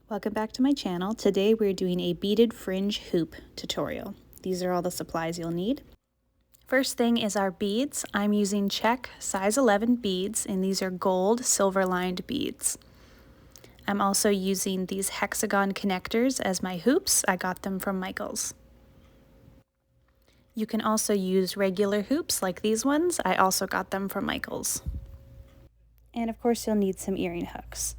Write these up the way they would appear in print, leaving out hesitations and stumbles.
Welcome back to my channel. Today we're doing a beaded fringe hoop tutorial. These are all the supplies you'll need. First thing is our beads. I'm using Czech size 11 beads, and these are gold silver lined beads. I'm also using these Hexagon connectors as my hoops. I got them from Michael's. You can also use regular hoops like these ones. I also got them from Michael's. And of course you'll need some earring hooks.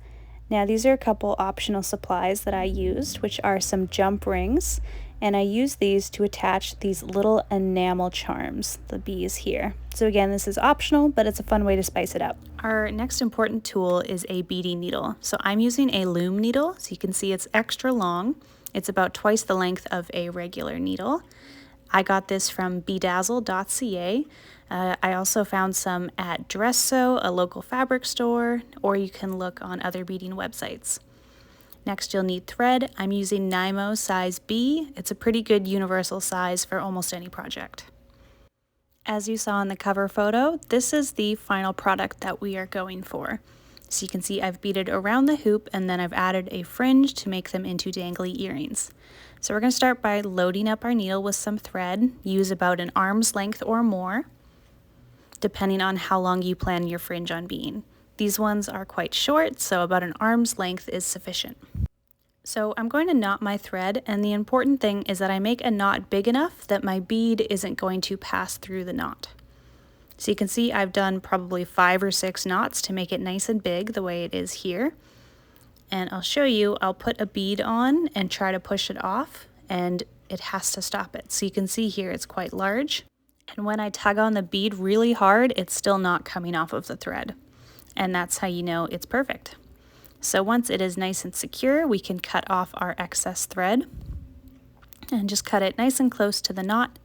Now these are a couple optional supplies that I used, which are some jump rings, and I use these to attach these little enamel charms, the bees here. So again, this is optional, but it's a fun way to spice it up. Our next important tool is a beading needle. So I'm using a loom needle, so you can see it's extra long. It's about twice the length of a regular needle. I got this from bedazzle.ca. I also found some at Dress Sew, a local fabric store, or you can look on other beading websites. Next, you'll need thread. I'm using NYMO size B. It's a pretty good universal size for almost any project. As you saw in the cover photo, this is the final product that we are going for. So you can see I've beaded around the hoop, and then I've added a fringe to make them into dangly earrings. So we're going to start by loading up our needle with some thread. Use about an arm's length or more, depending on how long you plan your fringe on being. These ones are quite short, so about an arm's length is sufficient. So I'm going to knot my thread, and the important thing is that I make a knot big enough that my bead isn't going to pass through the knot. So you can see I've done probably 5 or 6 knots to make it nice and big the way it is here. And I'll show you, I'll put a bead on and try to push it off, and it has to stop it. So you can see here it's quite large. And when I tug on the bead really hard, it's still not coming off of the thread. And that's how you know it's perfect. So once it is nice and secure, we can cut off our excess thread and just cut it nice and close to the knot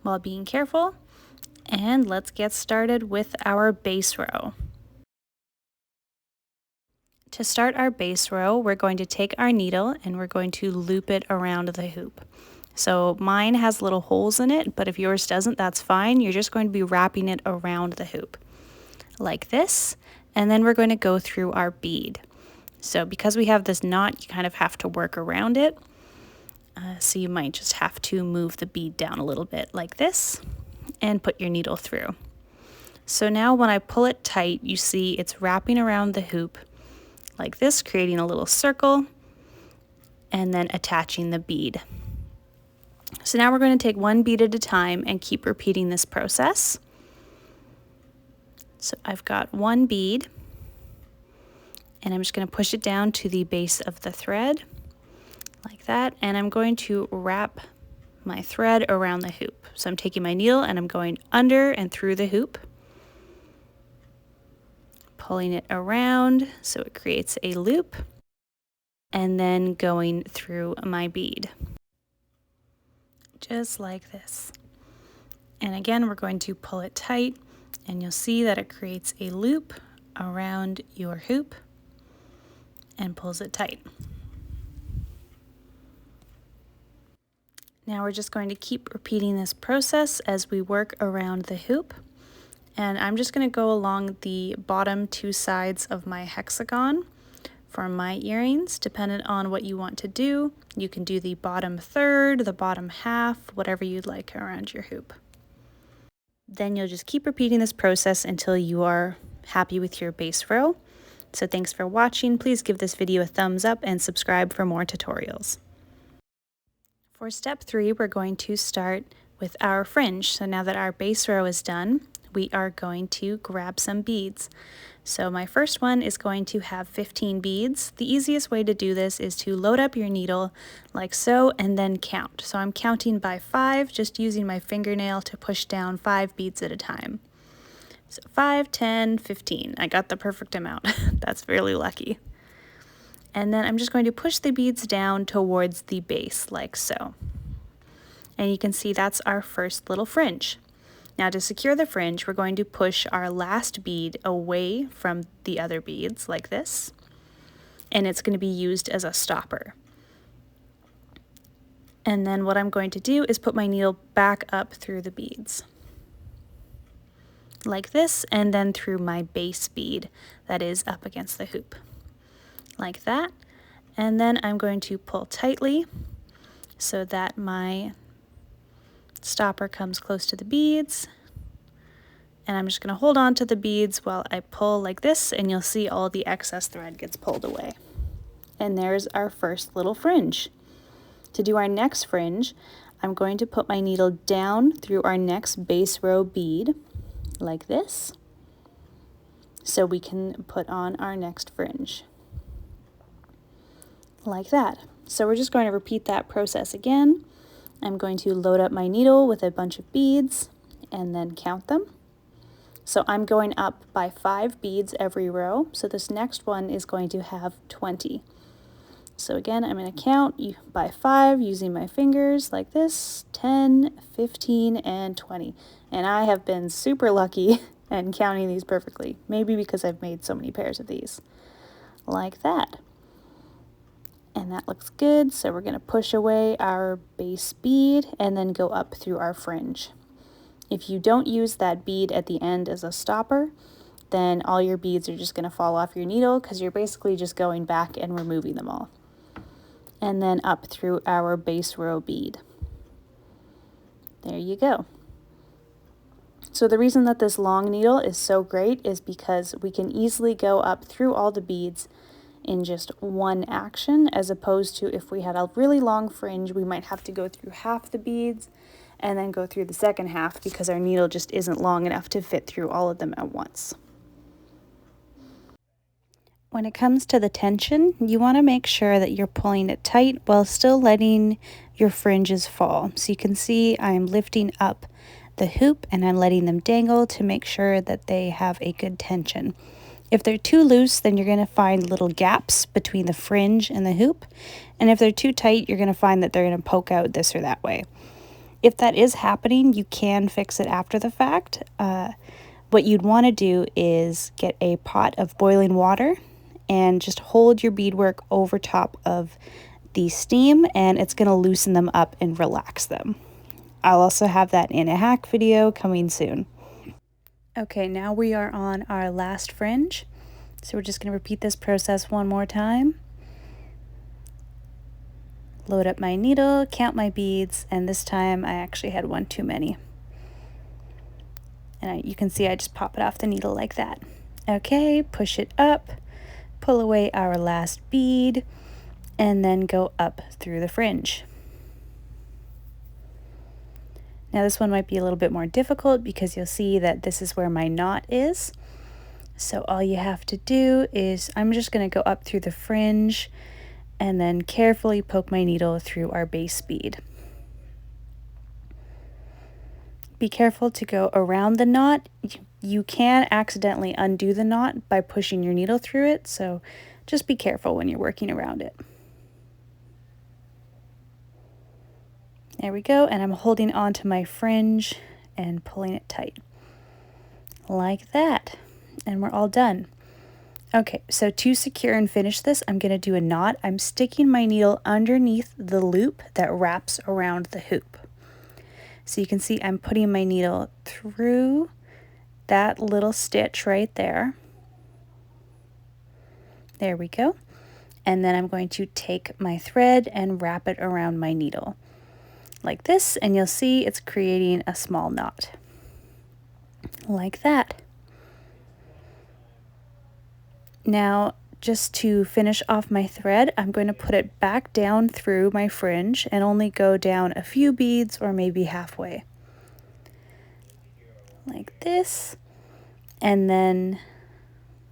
while being careful. And let's get started with our base row. To start our base row, we're going to take our needle and we're going to loop it around the hoop. So mine has little holes in it, but if yours doesn't, that's fine. You're just going to be wrapping it around the hoop like this, and then we're going to go through our bead. So because we have this knot, you kind of have to work around it. So you might just have to move the bead down a little bit like this and put your needle through. So now when I pull it tight, you see it's wrapping around the hoop like this, creating a little circle, and then attaching the bead. So now we're going to take one bead at a time and keep repeating this process. So I've got one bead, and I'm just going to push it down to the base of the thread like that, and I'm going to wrap my thread around the hoop. So I'm taking my needle and I'm going under and through the hoop, pulling it around so it creates a loop, and then going through my bead. Just like this. And again, we're going to pull it tight, and you'll see that it creates a loop around your hoop and pulls it tight. Now we're just going to keep repeating this process as we work around the hoop. And I'm just going to go along the bottom 2 sides of my hexagon for my earrings. Depending on what you want to do, you can do the bottom third, the bottom half, whatever you'd like around your hoop. Then you'll just keep repeating this process until you are happy with your base row. So thanks for watching. Please give this video a thumbs up and subscribe for more tutorials. For step 3, we're going to start with our fringe. So now that our base row is done, we are going to grab some beads. So my first one is going to have 15 beads. The easiest way to do this is to load up your needle like so and then count. So I'm counting by 5, just using my fingernail to push down 5 beads at a time. So 5, 10, 15. I got the perfect amount. That's really lucky. And then I'm just going to push the beads down towards the base like so. And you can see that's our first little fringe. Now to secure the fringe, we're going to push our last bead away from the other beads like this, and it's going to be used as a stopper. And then what I'm going to do is put my needle back up through the beads like this, and then through my base bead that is up against the hoop like that. And then I'm going to pull tightly so that my stopper comes close to the beads. And I'm just going to hold on to the beads while I pull like this, and you'll see all the excess thread gets pulled away. And there's our first little fringe. To do our next fringe, I'm going to put my needle down through our next base row bead like this, so we can put on our next fringe like that. So we're just going to repeat that process again. I'm going to load up my needle with a bunch of beads and then count them. So I'm going up by 5 beads every row, so this next one is going to have 20. So again, I'm going to count by 5 using my fingers like this, 10, 15, and 20. And I have been super lucky and counting these perfectly, maybe because I've made so many pairs of these, like that. And that looks good, so we're going to push away our base bead and then go up through our fringe. If you don't use that bead at the end as a stopper, then all your beads are just going to fall off your needle because you're basically just going back and removing them all. And then up through our base row bead. There you go. So the reason that this long needle is so great is because we can easily go up through all the beads in just one action, as opposed to if we had a really long fringe, we might have to go through half the beads and then go through the second half because our needle just isn't long enough to fit through all of them at once. When it comes to the tension, you want to make sure that you're pulling it tight while still letting your fringes fall. So you can see I'm lifting up the hoop and I'm letting them dangle to make sure that they have a good tension. If they're too loose, then you're going to find little gaps between the fringe and the hoop. And if they're too tight, you're going to find that they're going to poke out this or that way. If that is happening, you can fix it after the fact. What you'd want to do is get a pot of boiling water and just hold your beadwork over top of the steam, and it's going to loosen them up and relax them. I'll also have that in a hack video coming soon. Okay, now we are on our last fringe. So we're just going to repeat this process one more time. Load up my needle, count my beads, and this time I actually had one too many. And you can see I just pop it off the needle like that. Okay, push it up, pull away our last bead, and then go up through the fringe. Now this one might be a little bit more difficult because you'll see that this is where my knot is. So all you have to do is, I'm just going to go up through the fringe and then carefully poke my needle through our base bead. Be careful to go around the knot. You can accidentally undo the knot by pushing your needle through it, so just be careful when you're working around it. There we go, and I'm holding onto my fringe and pulling it tight. Like that. And we're all done. Okay, so to secure and finish this, I'm going to do a knot. I'm sticking my needle underneath the loop that wraps around the hoop. So you can see I'm putting my needle through that little stitch right there. There we go. And then I'm going to take my thread and wrap it around my needle like this, and you'll see it's creating a small knot like that. Now, just to finish off my thread, I'm going to put it back down through my fringe and only go down a few beads or maybe halfway. Like this. And then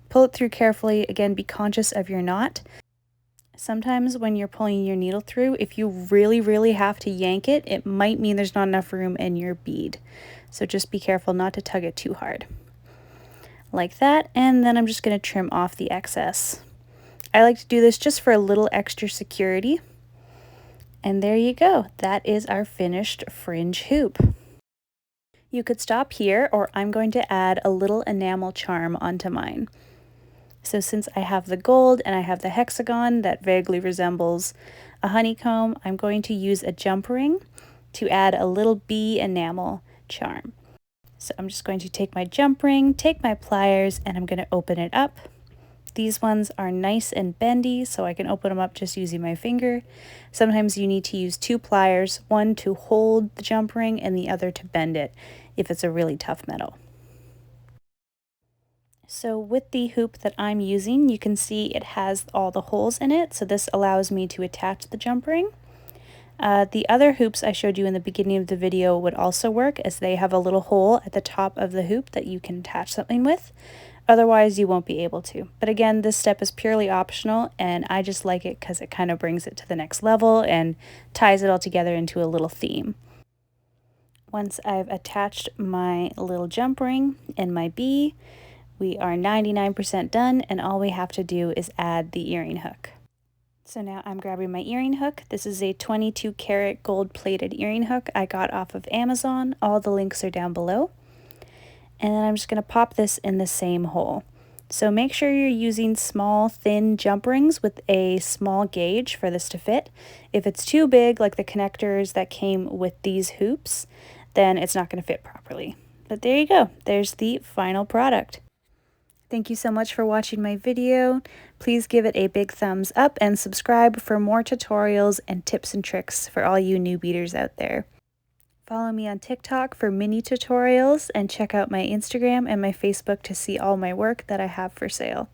pull it through carefully. Again, be conscious of your knot. Sometimes when you're pulling your needle through, if you really have to yank it, it might mean there's not enough room in your bead. So just be careful not to tug it too hard. Like that, and then I'm just going to trim off the excess. I like to do this just for a little extra security. And there you go. That is our finished fringe hoop. You could stop here, or I'm going to add a little enamel charm onto mine. So since I have the gold and I have the hexagon that vaguely resembles a honeycomb, I'm going to use a jump ring to add a little bee enamel charm. So I'm just going to take my jump ring, take my pliers, and I'm going to open it up These ones are nice and bendy, so I can open them up just using my finger. Sometimes you need to use 2 pliers, one to hold the jump ring and the other to bend it if it's a really tough metal. So with the hoop that I'm using, you can see it has all the holes in it, so this allows me to attach the jump ring. The other hoops I showed you in the beginning of the video would also work, as they have a little hole at the top of the hoop that you can attach something with. Otherwise, you won't be able to. But again, this step is purely optional, and I just like it because it kind of brings it to the next level and ties it all together into a little theme. Once I've attached my little jump ring and my bee, we are 99% done, and all we have to do is add the earring hook. So now I'm grabbing my earring hook. This is a 22 karat gold plated earring hook I got off of Amazon. All the links are down below. And then I'm just going to pop this in the same hole. So make sure you're using small, thin jump rings with a small gauge for this to fit. If it's too big, like the connectors that came with these hoops, then it's not going to fit properly. But there you go. There's the final product. Thank you so much for watching my video. Please give it a big thumbs up and subscribe for more tutorials and tips and tricks for all you new beaders out there. Follow me on TikTok for mini tutorials and check out my Instagram and my Facebook to see all my work that I have for sale.